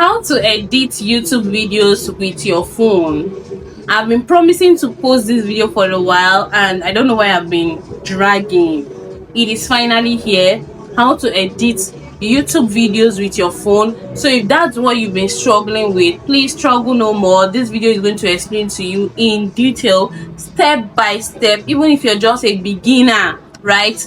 How to edit YouTube videos with your phone. I've been promising to post this video for a while and I don't know why I've been dragging. It is finally here. How to edit YouTube videos with your phone. So if that's what you've been struggling with, please struggle no more. This video is going to explain to you in detail, step by step. Even if you're just a beginner, right,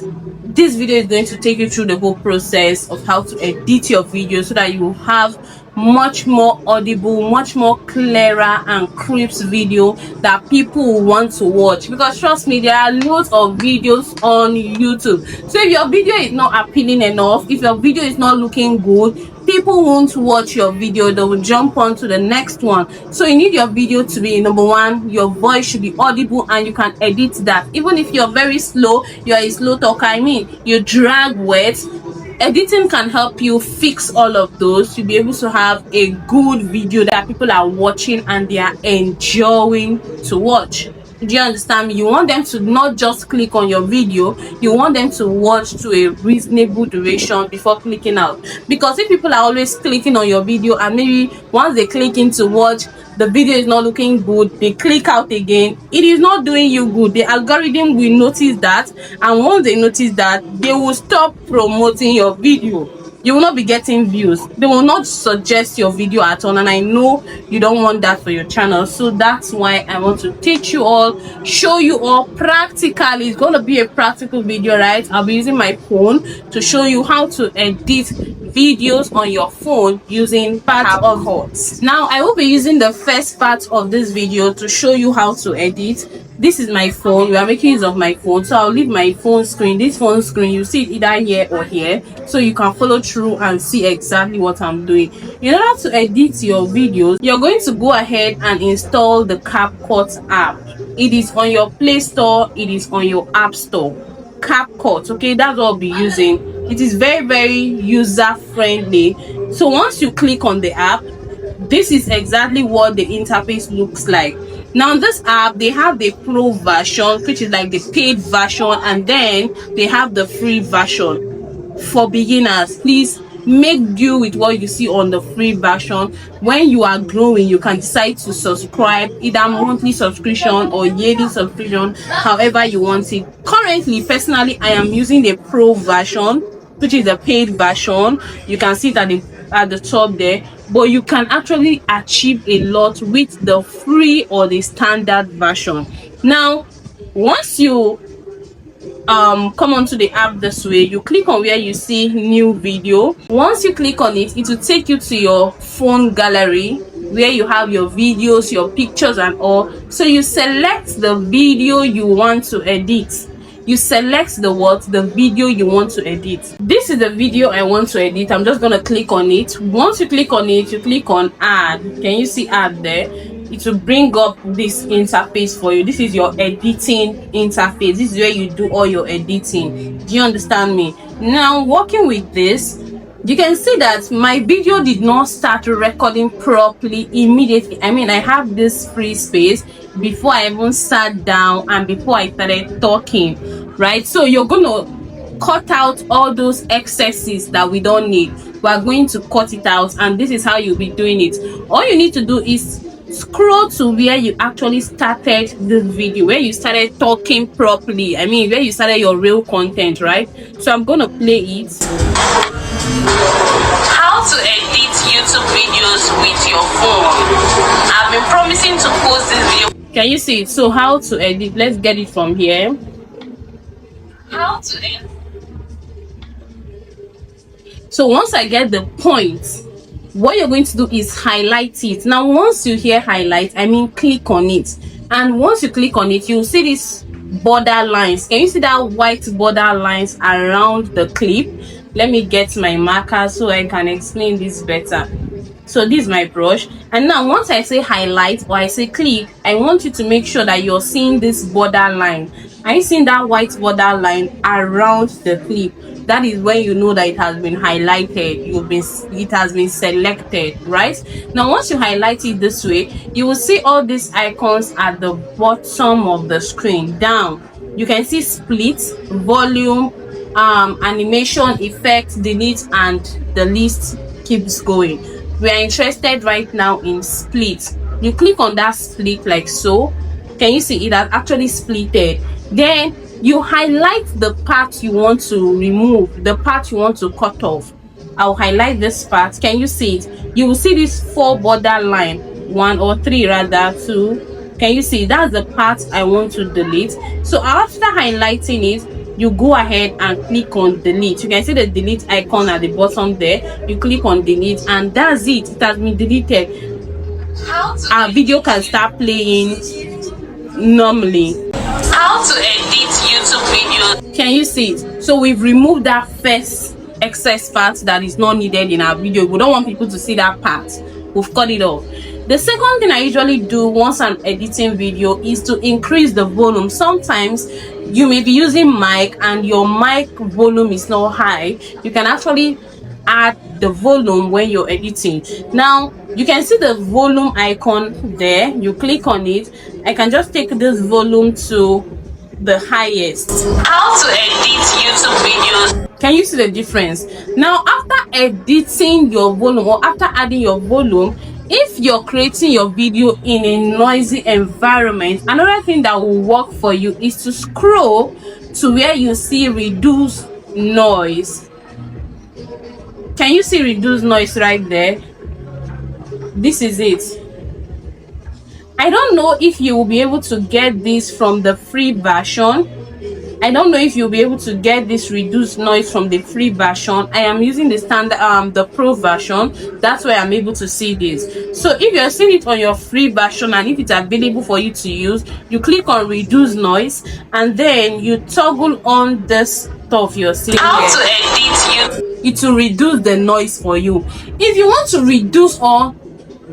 this video is going to take you through the whole process of how to edit your video so that you will have much more audible, much more clearer and crisp video that people will want to watch. Because trust me, there are loads of videos on YouTube. So if your video is not appealing enough, if your video is not looking good, people won't watch your video. They will jump on to the next one. So you need your video to be number one, your voice should be audible and you can edit that. Even if you're very slow, you're a slow talker, you drag words, editing can help you fix all of those to be able to have a good video that people are watching and they are enjoying to watch. Do you understand me? You want them to not just click on your video, you want them to watch to a reasonable duration before clicking out. Because if people are always clicking on your video and maybe once they click in to watch, the video is not looking good, they click out again, it is not doing you good. The algorithm will notice that, and once they notice that, they will stop promoting your video. You will not be getting views. They will not suggest your video at all, and I know you don't want that for your channel. So that's why I want to teach you all, show you all practically. It's going to be a practical video, right? I'll be using my phone to show you how to edit videos on your phone using CapCut. Now I will be using the first part of this video to show you how to edit. This is my phone. We are making use of my phone, so I'll leave my phone screen. This phone screen, you see it either here or here, so you can follow through and see exactly what I'm doing. In order to edit your videos, you're going to go ahead and install the CapCut app. It is on your Play Store, it is on your App Store. CapCut, okay, that's what I'll be using. It is very user friendly. So once you click on the app, this is exactly what the interface looks like. Now this app, they have the pro version, which is like the paid version, and then they have the free version. For beginners, please make do with what you see on the free version. When you are growing, you can decide to subscribe, either monthly subscription or yearly subscription, however you want it. Currently, personally, I am using the pro version, which is the paid version. You can see that at the top there, but you can actually achieve a lot with the free or the standard version. Now once you come onto the app this way, you click on where you see new video. Once you click on it, it will take you to your phone gallery where you have your videos, your pictures and all. So you select the video you want to edit. You select the video you want to edit. This is the video I want to edit. I'm just gonna click on it. Once you click on it, you click on add. Can you see add there? It will bring up this interface for you. This is your editing interface. This is where you do all your editing. Do you understand me? Now working with this, you can see that my video did not start recording properly immediately. I have this free space before I even sat down and before I started talking, right? So you're gonna cut out all those excesses that we don't need. We are going to cut it out, and this is how you'll be doing it. All you need to do is scroll to where you actually started this video, where you started talking properly. Where you started your real content, right? So I'm gonna play it. How to edit YouTube videos with your phone. I've been promising to post this video. Can you see it? So how to edit? Let's get it from here. How to edit. So once I get the point, what you're going to do is highlight it. Now once you hear highlight, click on it, and once you click on it, you'll see these border lines. Can you see that white border lines around the clip? Let me get my marker so I can explain this better. So this is my brush, and now once I say highlight or I say click, I want you to make sure that you're seeing this border line. Are you seeing that white border line around the clip? That is when you know that it has been highlighted. It has been selected, right? Now once you highlight it this way, you will see all these icons at the bottom of the screen. Down you can see split, volume, animation, effect, delete, and the list keeps going. we are interested right now in split. You click on that split like so. Can you see it has actually splitted? Then you highlight the part you want to remove, the part you want to cut off. I'll highlight this part. Can you see it? You will see this 4 border line, 1 or 3 rather, 2. Can you see? That's the part I want to delete. So after highlighting it, you go ahead and click on delete. You can see the delete icon at the bottom there. You click on delete and that's it. It has been deleted. Our video can start playing normally. How to edit YouTube videos. Can you see it? So we've removed that first excess part that is not needed in our video. We don't want people to see that part. We've cut it off. The second thing I usually do once I'm editing video is to increase the volume. Sometimes you may be using mic and your mic volume is not high. You can actually add the volume when you're editing. Now you can see the volume icon there. You click on it. I can just take this volume to the highest. How to edit YouTube videos. Can you see the difference? Now after editing your volume or after adding your volume, if you're creating your video in a noisy environment, another thing that will work for you is to scroll to where you see reduce noise. Can you see reduce noise right there? This is it. I don't know if you will be able to get this from the free version. I don't know if you'll be able to get this reduced noise from the free version. I am using the standard the pro version. That's why I'm able to see this. So if you're seeing it on your free version and if it's available for you to use, you click on reduce noise and then you toggle on this stuff you're seeing here. How to edit you. It will reduce the noise for you. If you want to reduce or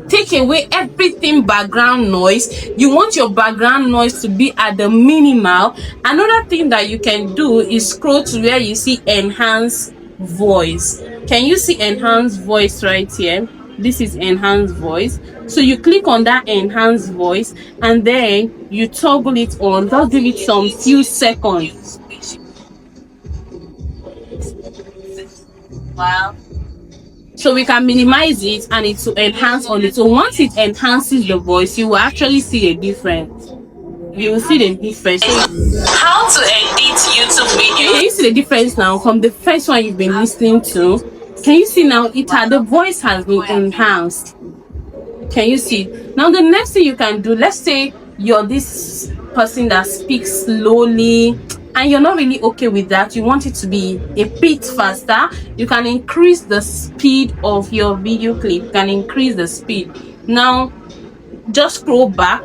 take away everything background noise, you want your background noise to be at the minimal, another thing that you can do is scroll to where you see enhance voice. Can you see enhance voice right here? This is enhance voice. So you click on that enhance voice and then you toggle it on. Just give it some few seconds. Wow. So we can minimize it and it will enhance on it. So once it enhances the voice, you will actually see a difference. You will see the difference. How to edit YouTube videos. Can you see the difference now from the first one you've been listening to? Can you see now the voice has been enhanced? Can you see? Now the next thing you can do, let's say you're this person that speaks slowly and you're not really okay with that, you want it to be a bit faster, you can increase the speed of your video clip. You can increase the speed. Now just scroll back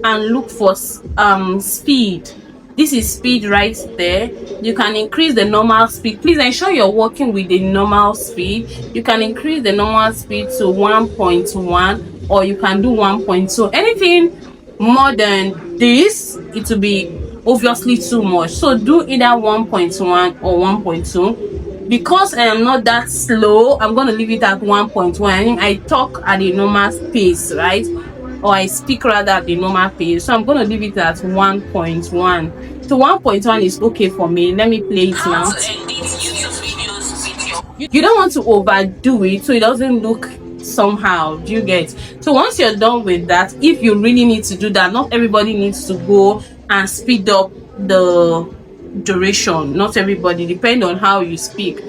and look for speed. This is speed right there. You can increase the normal speed. Please ensure you're working with the normal speed. You can increase the normal speed to 1.1 or you can do 1.2. anything more than this, it will be obviously too much. So do either 1.1 or 1.2. Because I am not that slow, I'm going to leave it at 1.1. I think I talk at a normal pace, right? Or I speak rather at the normal pace. So I'm going to leave it at 1.1. So 1.1 is okay for me. Let me play it now. You don't want to overdo it so it doesn't look somehow. Do you get? So once you're done with that, if you really need to do that, not everybody needs to go and speed up the duration. Not everybody, depend on how you speak.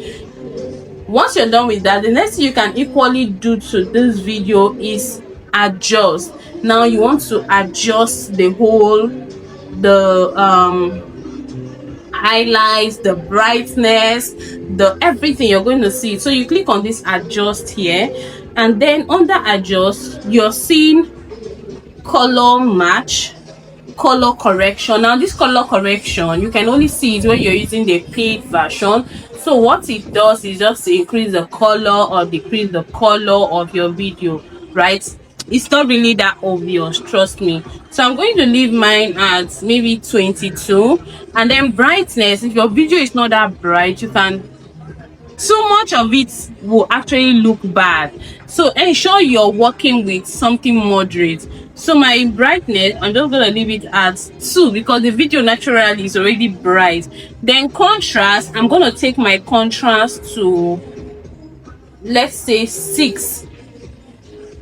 Once you're done with that, the next thing you can equally do to this video is adjust. Now you want to adjust the whole, the highlights, the brightness, the everything you're going to see. So you click on this adjust here and then under adjust you're seeing color match, color correction. Now this color correction you can only see it when you're using the paid version. So what it does is just to increase the color or decrease the color of your video, right? It's not really that obvious, trust me. So I'm going to leave mine at maybe 22. And then brightness, if your video is not that bright, you can, so much of it will actually look bad. So ensure you're working with something moderate. So my brightness, I'm just going to leave it at 2 because the video naturally is already bright. Then contrast, I'm going to take my contrast to, let's say 6.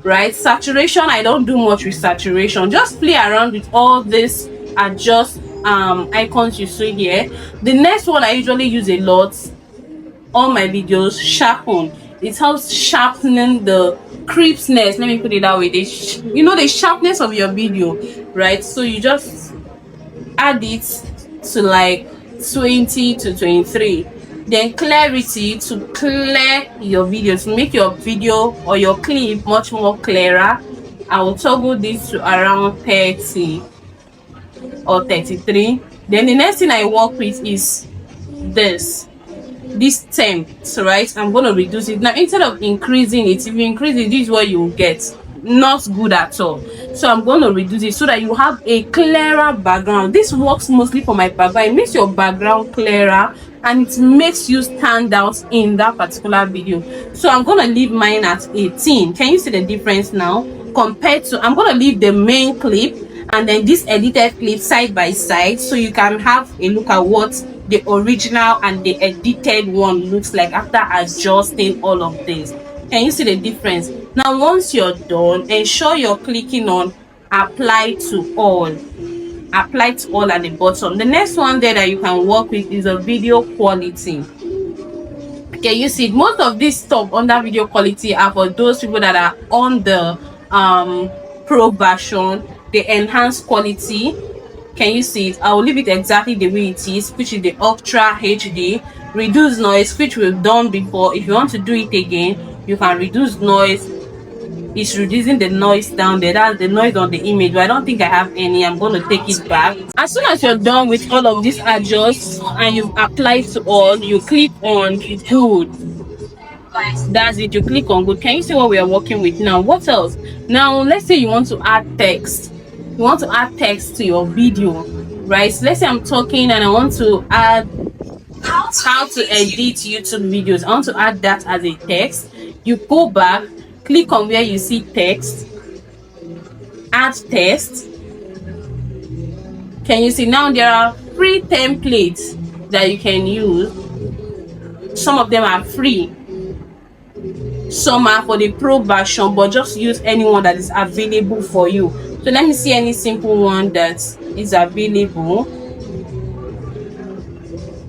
right? Saturation, I don't do much with saturation. Just play around with all this adjust icons you see here. The next one I usually use a lot on my videos, sharpen. It helps sharpening the crispness, let me put it that way, the the sharpness of your video, right? So you just add it to like 20 to 23. Then clarity, to clear your video, to make your video or your clip much more clearer. I will toggle this to around 30 or 33. Then the next thing I work with is this temp, right? I'm going to reduce it. Now instead of increasing it, if you increase it, this is what you will get. Not good at all. So I'm going to reduce it so that you have a clearer background. This works mostly for my background. It makes your background clearer and it makes you stand out in that particular video. So I'm going to leave mine at 18. Can you see the difference now? Compared to, I'm going to leave the main clip and then this edited clip side by side, so you can have a look at what the original and the edited one looks like after adjusting all of this. Can you see the difference? Now once you're done, ensure you're clicking on apply to all. Apply to all at the bottom. The next one there that you can work with is a video quality. Can you see most of this stuff under video quality are for those people that are on the pro version, the enhanced quality. Can you see it? I will leave it exactly the way it is, which is the ultra HD. Reduce noise, which we've done before. If you want to do it again, you can reduce noise. It's reducing the noise down there. That's the noise on the image, but I don't think I have any. I'm going to take it back. As soon as you're done with all of these adjusts and you've applied to all, you click on good. That's it. You click on good. Can you see what we are working with now? What else? Now let's say you want to add text. You want to add text to your video, right? So let's say I'm talking and I want to add how to edit YouTube videos. I want to add that as a text. You go back, click on where you see text, add text. Can you see now there are free templates that you can use? Some of them are free, some are for the pro version, but just use anyone that is available for you. So let me see any simple one that is available.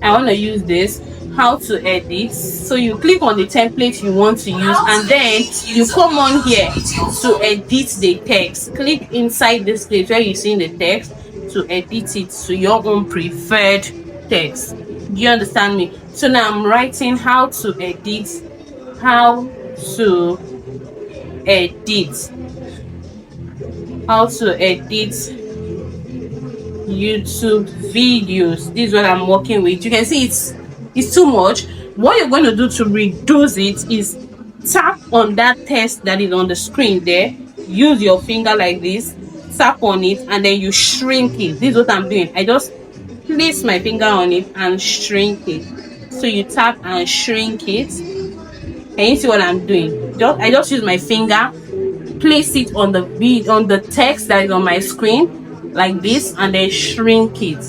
I want to use this, how to edit. So you click on the template you want to use and then you come on here to edit the text. Click inside this place where you see the text to edit it to your own preferred text. Do you understand me? So now I'm writing how to edit YouTube videos. This is what I'm working with. You can see it's too much. What you're going to do to reduce it is tap on that text that is on the screen there. Use your finger like this, tap on it, and then you shrink it. This is what I'm doing. I just place my finger on it and shrink it. So you tap and shrink it. Can you see what I'm doing? I just use my finger, place it on the text that is on my screen like this, and then shrink it.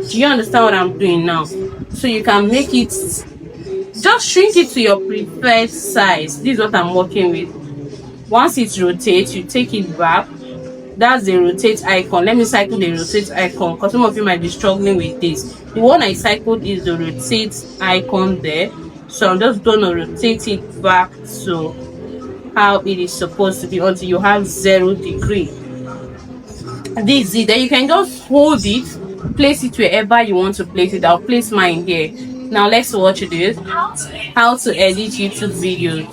Do you understand what I'm doing now? So you can make it, just shrink it to your preferred size. This is what I'm working with. Once it rotates, you take it back. That's the rotate icon. Let me cycle the rotate icon because some of you might be struggling with this. The one I cycled is the rotate icon there. So I'm just going to rotate it back to how it is supposed to be until you have 0 degree. This is it. Then you can just hold it, place it wherever you want to place it. I'll place mine here. Now let's watch this. How to edit YouTube videos.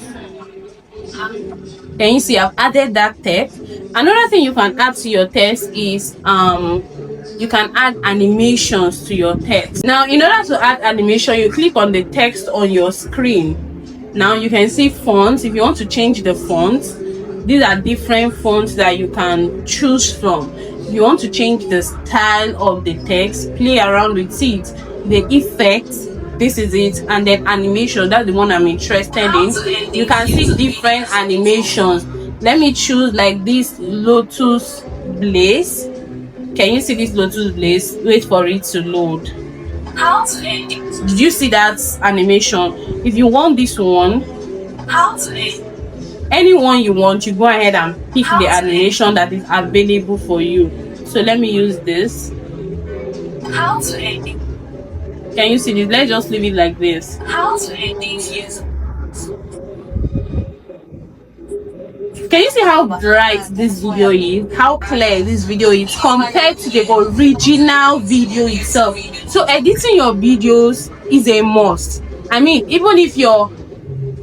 Can you see I've added that text? Another thing you can add to your text is you can add animations to your text. Now in order to add animation, you click on the text on your screen. Now you can see fonts. If you want to change the fonts, these are different fonts that you can choose from. If you want to change the style of the text, play around with it. The effects, this is it, and then animation, that's the one I'm interested in. You can see different animations. Let me choose like this lotus blaze. Can you see this lotus blaze? Wait for it to load. Did you see that animation? If you want this one, anyone you want, you go ahead and pick the animation that is available for you. So let me use this. How to edit. Can you see this? Let's just leave it like this. How to edit YouTube. Can you see how bright this video is? How clear this video is compared to the original video itself? So editing your videos is a must. I mean, even if you're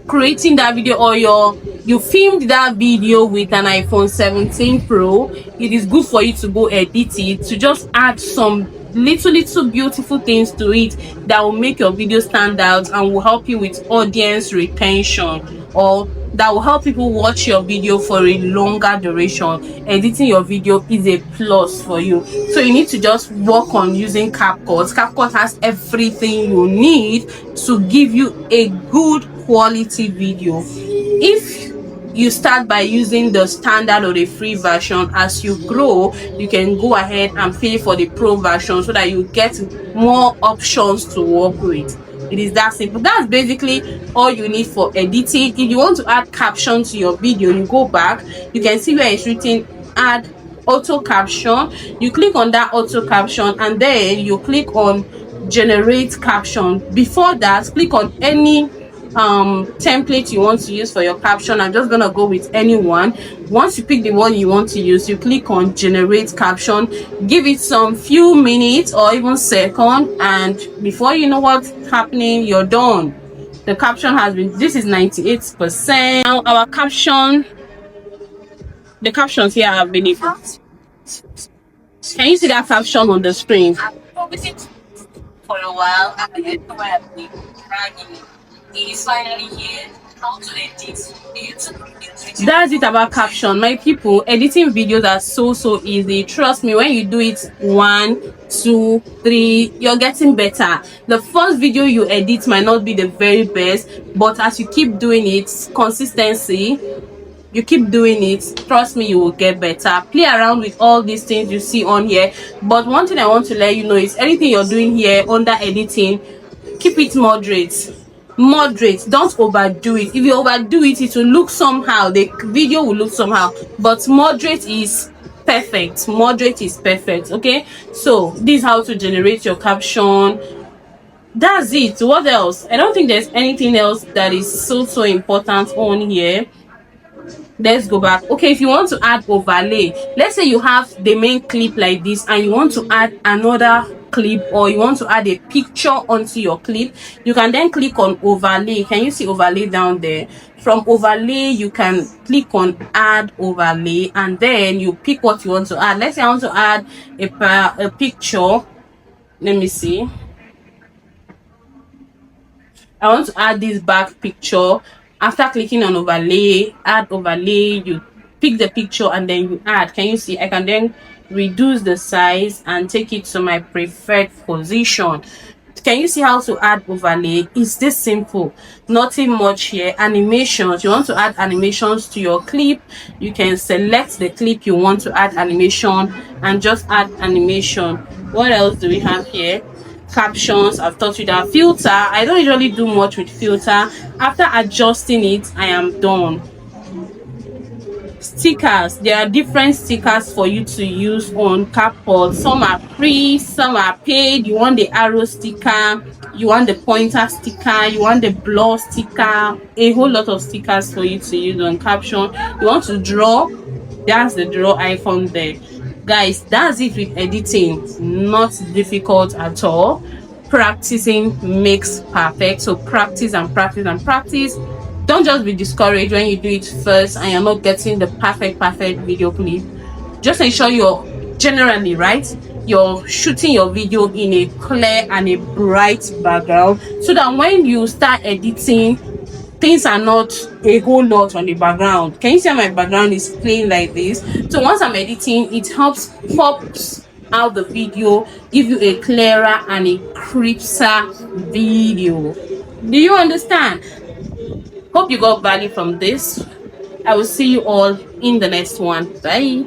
creating that video or you filmed that video with an iPhone 17 Pro, it is good for you to go edit it, to just add some little beautiful things to it that will make your video stand out and will help you with audience retention, or that will help people watch your video for a longer duration. Editing your video is a plus for you, so you need to just work on using CapCut. CapCut has everything you need to give you a good quality video. If you start by using the standard or the free version, as you grow you can go ahead and pay for the pro version so that you get more options to work with. It is that simple. That's basically all you need for editing. If you want to add caption to your video, you go back, you can see where it's written add auto caption. You click on that auto caption and then you click on generate caption. Before that, click on any template you want to use for your caption. I'm just gonna go with any one. Once you pick the one you want to use, you click on generate caption, give it some few minutes or even second, and before you know what's happening, you're done. The caption has been, this is 98%. Now our caption, the captions here have been, can you see that caption on the screen? For a while, I had no idea. It is finally here. How to edit YouTube. That's it about caption. My people, editing videos are so easy. Trust me, when you do it 1, 2, 3, you're getting better. The first video you edit might not be the very best, but as you keep doing it, consistency, you keep doing it, trust me, you will get better. Play around with all these things you see on here, but one thing I want to let you know is anything you're doing here under editing, keep it moderate. Don't overdo it. If you overdo it, it will look somehow, the video will look somehow, but moderate is perfect. Okay, so this is how to generate your caption. That's it. What else? I don't think there's anything else that is so important on here. Let's go back. Okay, if you want to add overlay, let's say you have the main clip like this and you want to add another clip, or you want to add a picture onto your clip, you can then click on overlay. Can you see overlay down there? From overlay you can click on add overlay and then you pick what you want to add. Let's say I want to add a picture. Let me see, I want to add this back picture. After clicking on overlay, add overlay, you pick the picture and then you add. Can you see? I can then reduce the size and take it to my preferred position. Can you see how to add overlay? It's this simple, nothing much here. Animations, you want to add animations to your clip, you can select the clip you want to add animation and just add animation. What else do we have here? Captions, I've taught you that. Filter, I don't usually do much with filter. After adjusting it, I am done. Stickers, there are different stickers for you to use on CapCut. Some are free, some are paid. You want the arrow sticker, you want the pointer sticker, you want the blur sticker, a whole lot of stickers for you to use on caption. You want to draw, that's the draw icon there. Guys, that's it with editing. Not difficult at all. Practicing makes perfect. So practice and practice and practice. Don't just be discouraged when you do it first and you're not getting the perfect video clip. Just ensure you're generally right, you're shooting your video in a clear and a bright background, so that when you start editing, things are not a whole lot on the background. Can you see how my background is plain like this? So once I'm editing, it helps pops out the video, give you a clearer and a crisper video. Do you understand? Hope you got value from this. I will see you all in the next one. Bye.